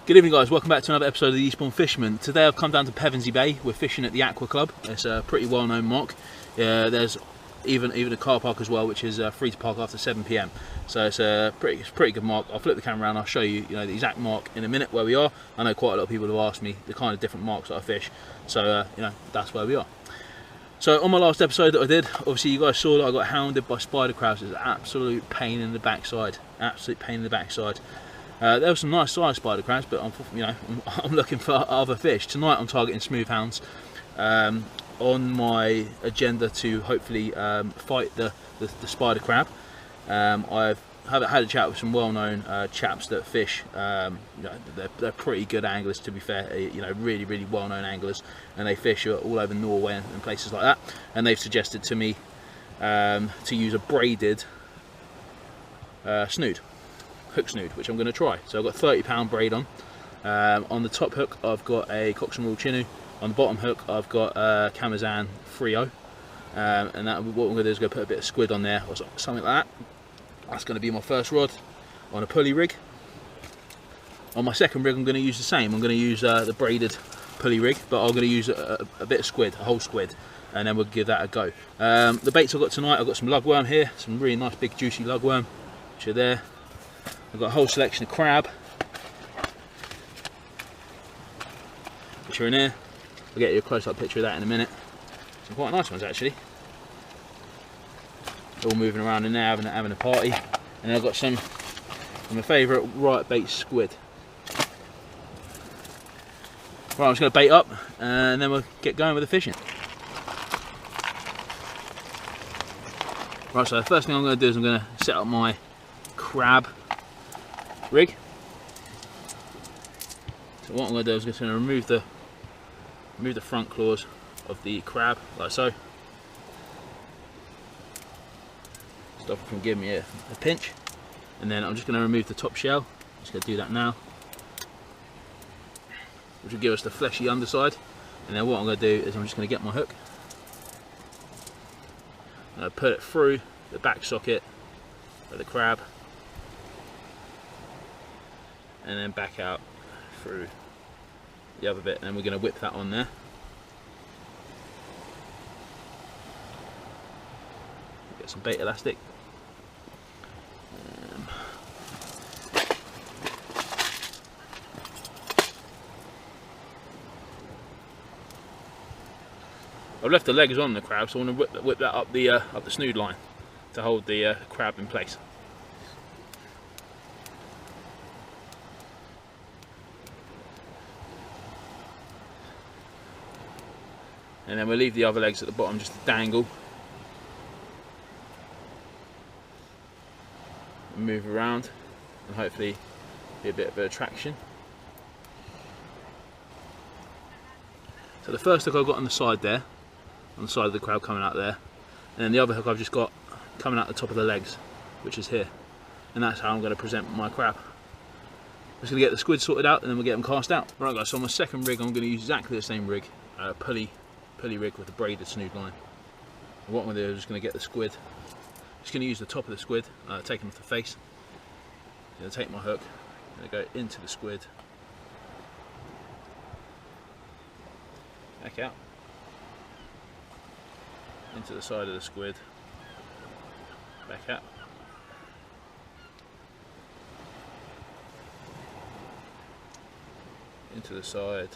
Good evening guys, welcome back to another episode of the Eastbourne Fisherman. Today I've come down to Pevensey Bay. We're fishing at the Aqua Club. It's a pretty well known mark. There's even a car park as well, which is free to park after 7 PM. So it's a pretty good mark. I'll flip the camera around, I'll show you, the exact mark in a minute where we are. I know quite a lot of people have asked me the kind of different marks that I fish. So that's where we are. So on my last episode that I did, obviously you guys saw that I got hounded by spider crabs. It's an absolute pain in the backside. Absolute pain in the backside. There were some nice sized spider crabs, but I'm looking for other fish. Tonight I'm targeting Smoothounds. On my agenda to hopefully fight the spider crab. I've had a chat with some well-known chaps that fish. They're pretty good anglers, to be fair. Really well-known anglers, and they fish all over Norway and places like that. And they've suggested to me to use a braided snood. Hook snood, which I'm going to try. So I've got a 30-pound braid on. On the top hook I've got a Cox and Rule Chinook. On the bottom hook I've got a Camazan Frio, and what I'm going to do is go put a bit of squid on there or something like that. That's going to be my first rod on a pulley rig. On my second rig I'm going to use the same. I'm going to use the braided pulley rig, but I'm going to use a bit of squid, a whole squid, and then we'll give that a go. The baits I've got tonight, I've got some lugworm here, some really nice big juicy lugworm, which are there. I've got a whole selection of crab, which are in here. I'll get you a close-up picture of that in a minute. Some quite nice ones actually. They're all moving around in there, having a party. And then I've got some of my favourite right bait squid. Right, I'm just going to bait up and then we'll get going with the fishing. Right, so the first thing I'm going to do is I'm going to set up my crab rig. So what I'm going to do is I'm just going to remove the front claws of the crab, like so. Stop it from giving me a pinch. And then I'm just going to remove the top shell. I'm just going to do that now, which will give us the fleshy underside. And then what I'm going to do is I'm just going to get my hook. I'm going to put it through the back socket of the crab, and then back out through the other bit, and then we're going to whip that on there. Get some bait elastic. I've left the legs on the crab, so I want to whip that up the snood line to hold the crab in place. And then we'll leave the other legs at the bottom just to dangle. And move around and hopefully be a bit of attraction. So the first hook I've got on the side there, on the side of the crab coming out there, and then the other hook I've just got coming out the top of the legs, which is here. And that's how I'm going to present my crab. I'm just going to get the squid sorted out and then we'll get them cast out. Right guys, so on my second rig I'm going to use exactly the same rig, pulley rig with a braided snood line. And what I'm going to do is just going to get the squid. Just going to use the top of the squid, taking off the face. I'm going to take my hook, I'm going to go into the squid, back out, into the side of the squid, back out, into the side,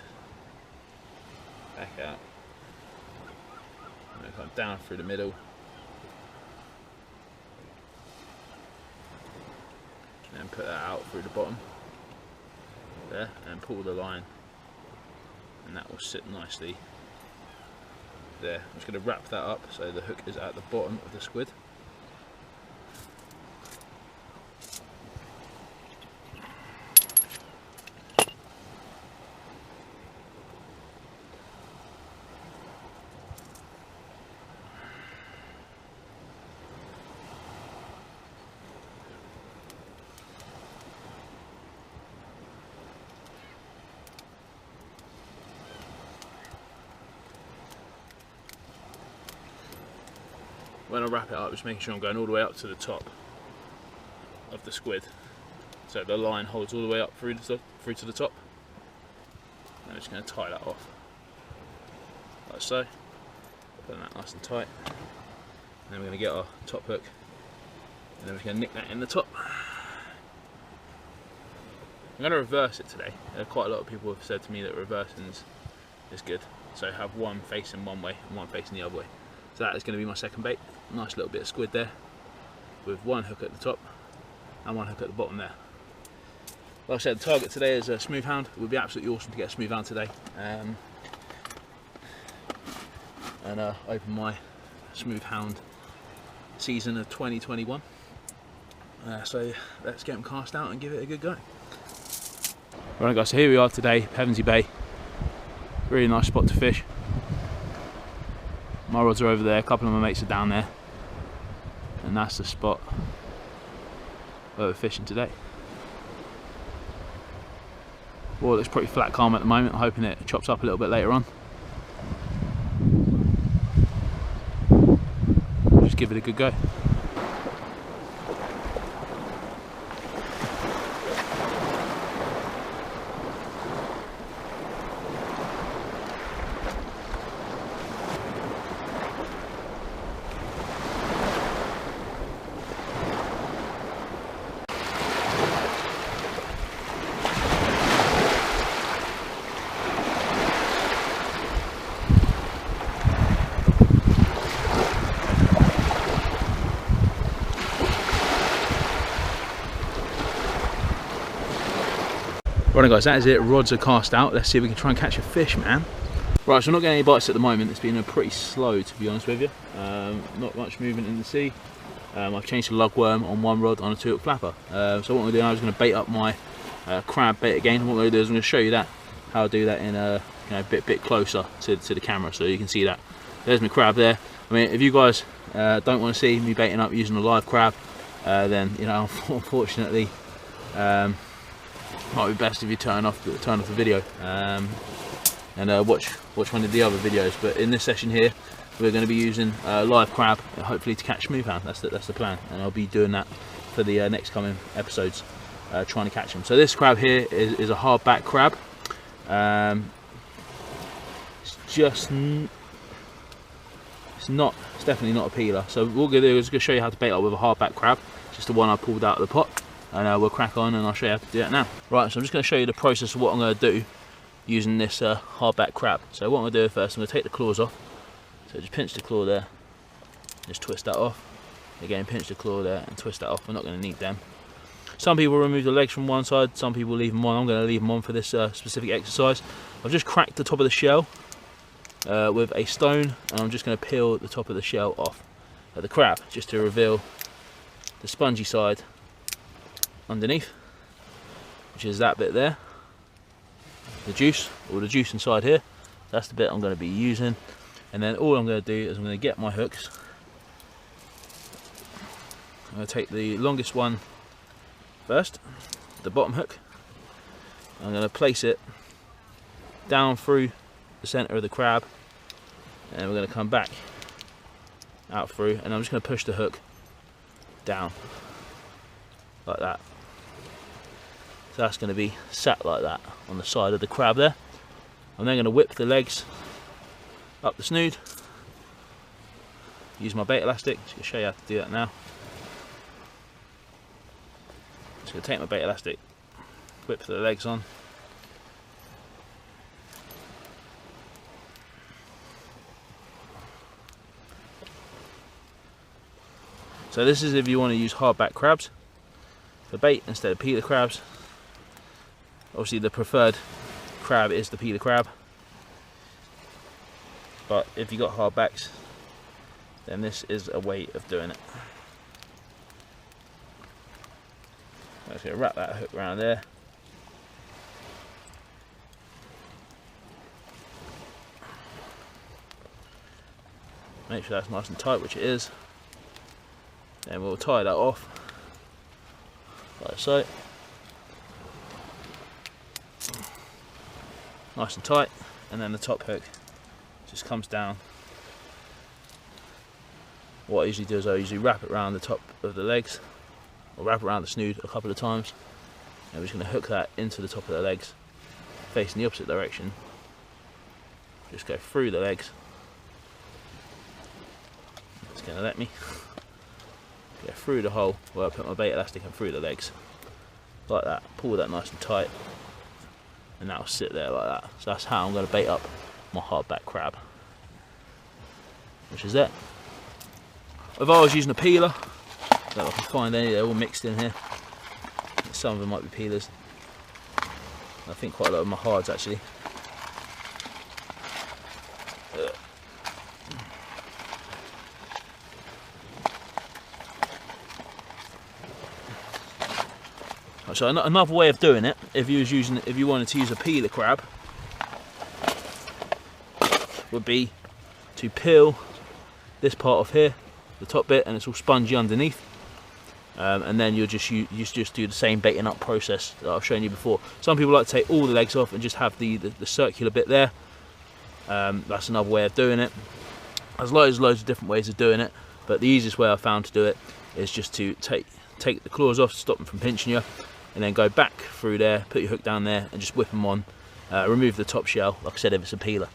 back out, and then come down through the middle, and then put that out through the bottom there, and pull the line, and that will sit nicely there. I'm just going to wrap that up so the hook is at the bottom of the squid. When I wrap it up, just making sure I'm going all the way up to the top of the squid, so the line holds all the way up through through to the top. And I'm just going to tie that off, like so. Put that nice and tight. And then we're going to get our top hook, and then we're going to nick that in the top. I'm going to reverse it today. Quite a lot of people have said to me that reversing is good. So have one facing one way and one facing the other way. So that is going to be my second bait. Nice little bit of squid there, with one hook at the top and one hook at the bottom there. Like I said, the target today is a Smoothound. It would be absolutely awesome to get a Smoothound today. And open my Smoothound season of 2021. So let's get them cast out and give it a good go. Right guys, so here we are today, Pevensey Bay. Really nice spot to fish. My rods are over there, a couple of my mates are down there. And that's the spot where we're fishing today. Well, it looks pretty flat calm at the moment. I'm hoping it chops up a little bit later on. Just give it a good go. Right guys, that is it. Rods are cast out. Let's see if we can try and catch a fish, man. Right, so I'm not getting any bites at the moment. It's been pretty slow, to be honest with you. Not much movement in the sea. I've changed the lugworm on one rod on a 2-hook flapper. So what I'm going to do now is going to bait up my crab bait again. What I'm going to do is I'm going to show you that, how I do that in a bit closer to the camera, so you can see that. There's my crab there. I mean, if you guys don't want to see me baiting up using a live crab, then unfortunately. Might be best if you turn off the video and watch one of the other videos. But in this session here, we're going to be using live crab, hopefully to catch Smoothound. That's the plan, and I'll be doing that for the next coming episodes, trying to catch them. So this crab here is a hardback crab. It's definitely not a peeler. So what we're going to do is show you how to bait up with a hardback crab, just the one I pulled out of the pot. And we'll crack on and I'll show you how to do that now. Right, so I'm just going to show you the process of what I'm going to do using this hardback crab. So what I'm going to do first, I'm going to take the claws off. So just pinch the claw there, just twist that off. Again, pinch the claw there and twist that off. We're not going to need them. Some people remove the legs from one side, some people leave them on. I'm going to leave them on for this specific exercise. I've just cracked the top of the shell with a stone, and I'm just going to peel the top of the shell off of the crab, just to reveal the spongy side underneath, which is that bit there, the juice inside here. That's the bit I'm going to be using. And then all I'm going to do is I'm going to get my hooks. I'm going to take the longest one first, the bottom hook. I'm going to place it down through the center of the crab, and we're going to come back out through, and I'm just going to push the hook down like that. So that's going to be sat like that on the side of the crab there. I'm then going to whip the legs up the snood. Use my bait elastic. Just going to show you how to do that now. Just going to take my bait elastic, whip the legs on. So this is if you want to use hardback crabs for bait instead of peeler crabs. Obviously the preferred crab is the peeler crab, but if you got hardbacks, then this is a way of doing it. I'm just going to wrap that hook around there. Make sure that's nice and tight, which it is. Then we'll tie that off like so. Nice and tight, and then the top hook just comes down. What I usually do is I usually wrap it around the top of the legs, or wrap it around the snood a couple of times, And we're just going to hook that into the top of the legs, facing the opposite direction. Just go through the legs. It's going to let me go through the hole where I put my bait elastic and through the legs. Like that. Pull that nice and tight. And that'll sit there like that. So that's how I'm going to bait up my hardback crab. Which is it. If I was using a peeler, I don't know if I can find any, they're all mixed in here. Some of them might be peelers. I think quite a lot of them are hards actually. So another way of doing it, if you wanted to use a peeler crab, would be to peel this part off here, the top bit, and it's all spongy underneath. And then you just do the same baiting up process that I've shown you before. Some people like to take all the legs off and just have the circular bit there. That's another way of doing it. There's loads of different ways of doing it, but the easiest way I've found to do it is just to take the claws off to stop them from pinching you, and then go back through there, put your hook down there, and just whip them on. Remove the top shell, like I said, if it's a peeler.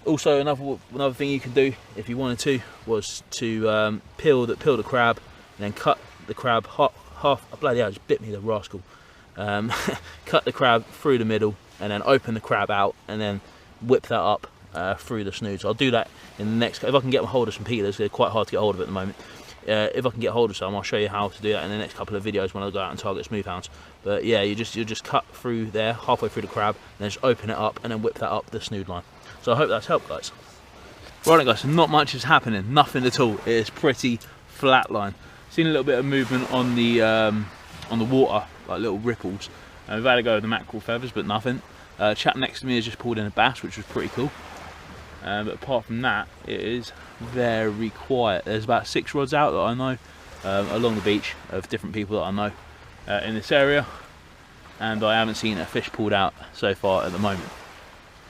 Also, another thing you can do if you wanted to was to peel the crab, and then cut the crab half. Oh, bloody hell, just bit me, the rascal. Cut the crab through the middle, and then open the crab out, and then whip that up through the snood. So I'll do that in the next. If I can get hold of some peelers, they're quite hard to get hold of at the moment. If I can get hold of some, I'll show you how to do that in the next couple of videos when I go out and target Smoothounds. But yeah, you just cut through there, halfway through the crab, and then just open it up, and then whip that up the snood line. So I hope that's helped, guys. Right, guys, so not much is happening, nothing at all. It is pretty flat line. Seen a little bit of movement on the water, like little ripples. We've had a go with the mackerel feathers, but nothing. Chap next to me has just pulled in a bass, which was pretty cool. But apart from that, it is very quiet. There's about 6 rods out that I know along the beach of different people that I know in this area, and I haven't seen a fish pulled out so far at the moment.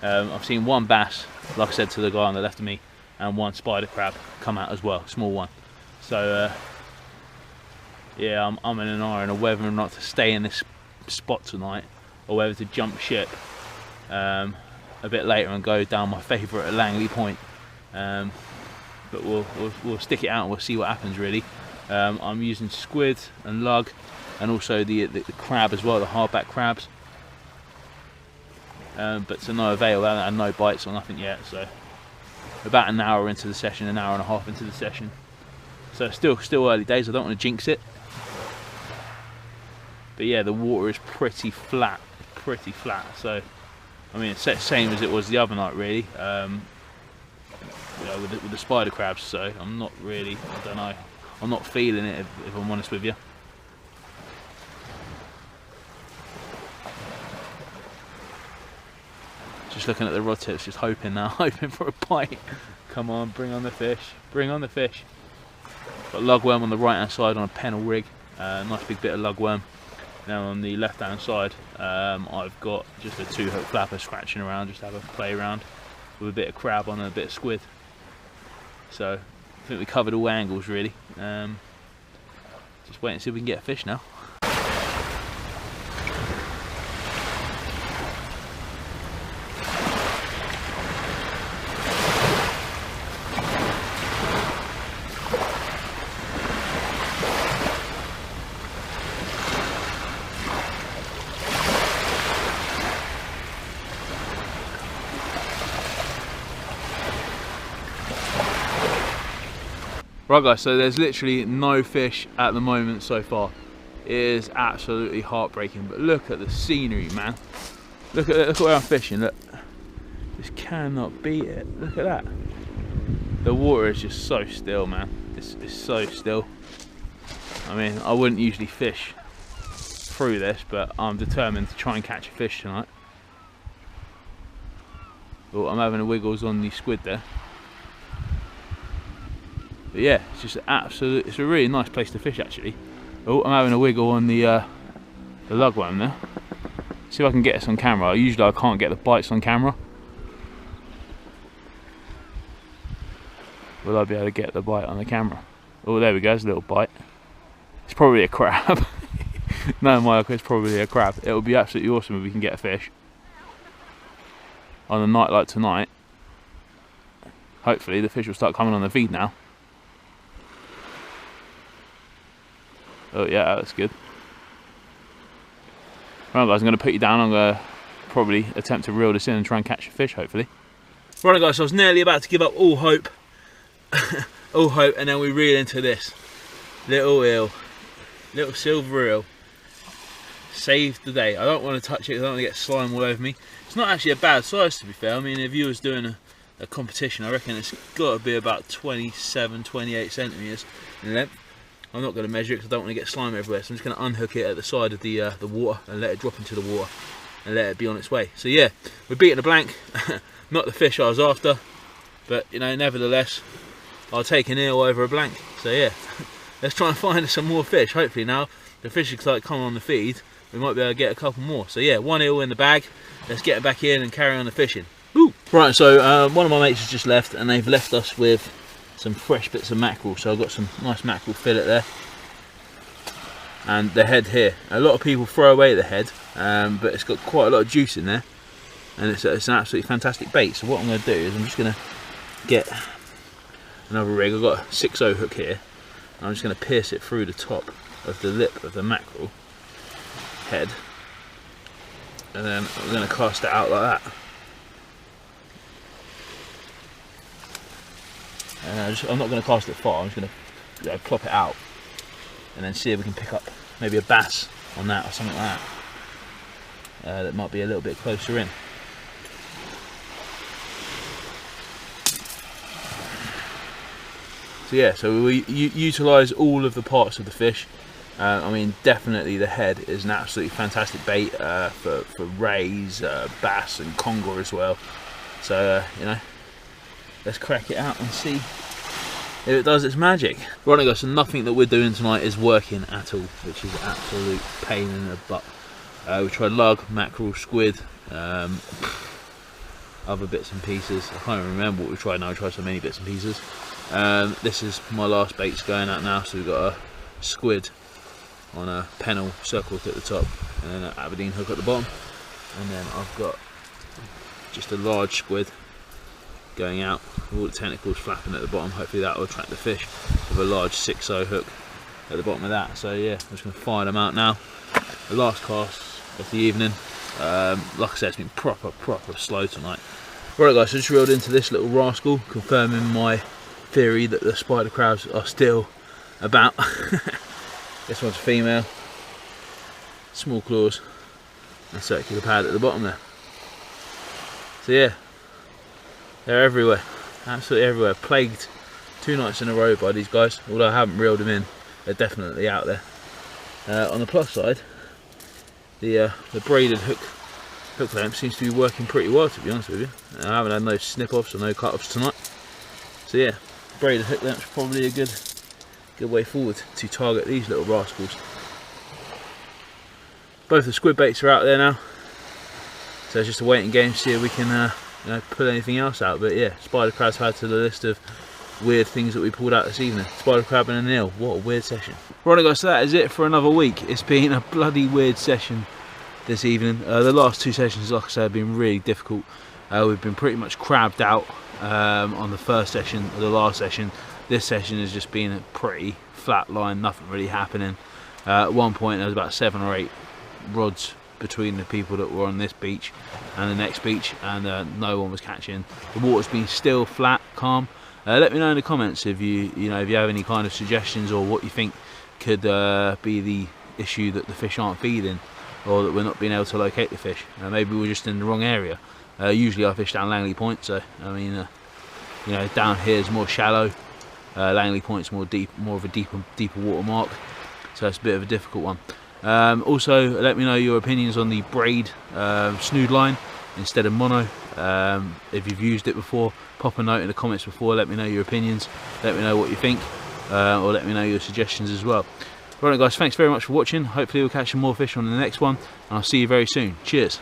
I've seen one bass, like I said to the guy on the left of me, and one spider crab come out as well, small one. So yeah, I'm in an iron of whether or not to stay in this spot tonight, or whether to jump ship a bit later and go down my favourite at Langley Point. But we'll stick it out and we'll see what happens really. I'm using squid and lug, and also the crab as well, the hardback crabs. But to no avail. I haven't had no bites or nothing yet. So about an hour into the session, an hour and a half into the session. So still early days. I don't want to jinx it. But yeah, the water is pretty flat, So I mean, it's the same as it was the other night, really. You know, with the spider crabs. So I'm not really, I don't know, I'm not feeling it if I'm honest with you. Just looking at the rod tips, just hoping now, hoping for a bite. Come on, bring on the fish, bring on the fish. Got lugworm on the right hand side on a pennel rig, nice big bit of lugworm. Now on the left hand side, I've got just a 2-hook flapper scratching around, just to have a play around with a bit of crab on and a bit of squid. So I think we covered all angles really. Just wait and see if we can get a fish now. Right guys, so there's literally no fish at the moment so far. It is absolutely heartbreaking, but look at the scenery, man. Look at where I'm fishing, look. Just cannot beat it, look at that. The water is just so still, man. It's so still. I mean, I wouldn't usually fish through this, but I'm determined to try and catch a fish tonight. Oh, I'm having a wiggles on the squid there. But yeah, it's just it's a really nice place to fish actually. Oh, I'm having a wiggle on the lugworm there. See if I can get this on camera. Usually I can't get the bites on camera. Will I be able to get the bite on the camera? Oh, there we go, there's a little bite. It's probably a crab. No, Michael, it's probably a crab. It would be absolutely awesome if we can get a fish on a night like tonight. Hopefully the fish will start coming on the feed now. Oh yeah, that's good. Right guys, I'm going to put you down. I'm going to probably attempt to reel this in and try and catch a fish, hopefully. Right guys, so I was nearly about to give up all hope. All hope, and then we reel into this. Little eel. Little silver eel. Saved the day. I don't want to touch it, I don't want to get slime all over me. It's not actually a bad size, to be fair. I mean, if you was doing a competition, I reckon it's got to be about 27, 28 centimetres in length. I'm not going to measure it because I don't want to get slime everywhere, so I'm just going to unhook it at the side of the water and let it drop into the water and let it be on its way. So yeah, we're beating a blank. Not the fish I was after, but you know, nevertheless, I'll take an eel over a blank. So yeah, let's try and find some more fish. Hopefully now the fish start coming on the feed, we might be able to get a couple more. So yeah, one eel in the bag. Let's get it back in and carry on the fishing. Woo! Right, so one of my mates has just left, and they've left us with some fresh bits of mackerel. So I've got some nice mackerel fillet there, and the head here. A lot of people throw away the head, but it's got quite a lot of juice in there, and it's an absolutely fantastic bait. So what I'm going to do is I'm just going to get another rig. I've got a 6/0 hook here. I'm just going to pierce it through the top of the lip of the mackerel head, and then I'm going to cast it out like that. I'm not going to cast it far. I'm just going to plop it out and then see if we can pick up maybe a bass on that or something like that. That might be a little bit closer in. So yeah, so we utilise all of the parts of the fish. I mean, definitely the head is an absolutely fantastic bait for rays, bass and conger as well. So you know, let's crack it out and see if it does its magic. Right guys, so nothing that we're doing tonight is working at all, which is an absolute pain in the butt. We tried lug, mackerel, squid, other bits and pieces. I can't even remember what we tried now. We tried so many bits and pieces. This is my last baits going out now. So we've got a squid on a pennel circle hook at the top, and then an Aberdeen hook at the bottom, and then I've got just a large squid going out, all the tentacles flapping at the bottom. Hopefully that will attract the fish, with a large 6/0 hook at the bottom of that. So yeah, I'm just going to fire them out now. The last cast of the evening. Like I said, it's been proper slow tonight. Right guys, so just reeled into this little rascal, confirming my theory that the spider crabs are still about. This one's female, small claws and circular pad at the bottom there. So yeah, they're everywhere, absolutely everywhere. Plagued 2 nights in a row by these guys. Although I haven't reeled them in, they're definitely out there. On the plus side, the braided hook lamp seems to be working pretty well, to be honest with you. I haven't had no snip offs or no cut offs tonight. So yeah, braided hook lamp's probably a good way forward to target these little rascals. Both the squid baits are out there now, so it's just a waiting game to see if we can you know, pull anything else out. But yeah, spider crabs added to the list of weird things that we pulled out this evening. Spider crab and an eel. What a weird session. Right guys, so that is it for another week. It's been a bloody weird session this evening. The last 2 sessions, like I said, have been really difficult. We've been pretty much crabbed out on the first session or the last session. This session has just been a pretty flat line, nothing really happening. At one point there was about 7 or 8 rods between the people that were on this beach and the next beach, and no one was catching. The water's been still, flat, calm. Let me know in the comments if you have any kind of suggestions, or what you think could be the issue that the fish aren't feeding, or that we're not being able to locate the fish. Maybe we're just in the wrong area. Usually I fish down Langley Point, so I mean, you know, down here is more shallow. Langley Point's more of a deeper water mark, so it's a bit of a difficult one. Also, let me know your opinions on the braid snood line instead of mono. If you've used it before, pop a note in the comments before. Let me know your opinions. Let me know what you think, or let me know your suggestions as well. Right guys, thanks very much for watching. Hopefully we'll catch some more fish on the next one, and I'll see you very soon. Cheers.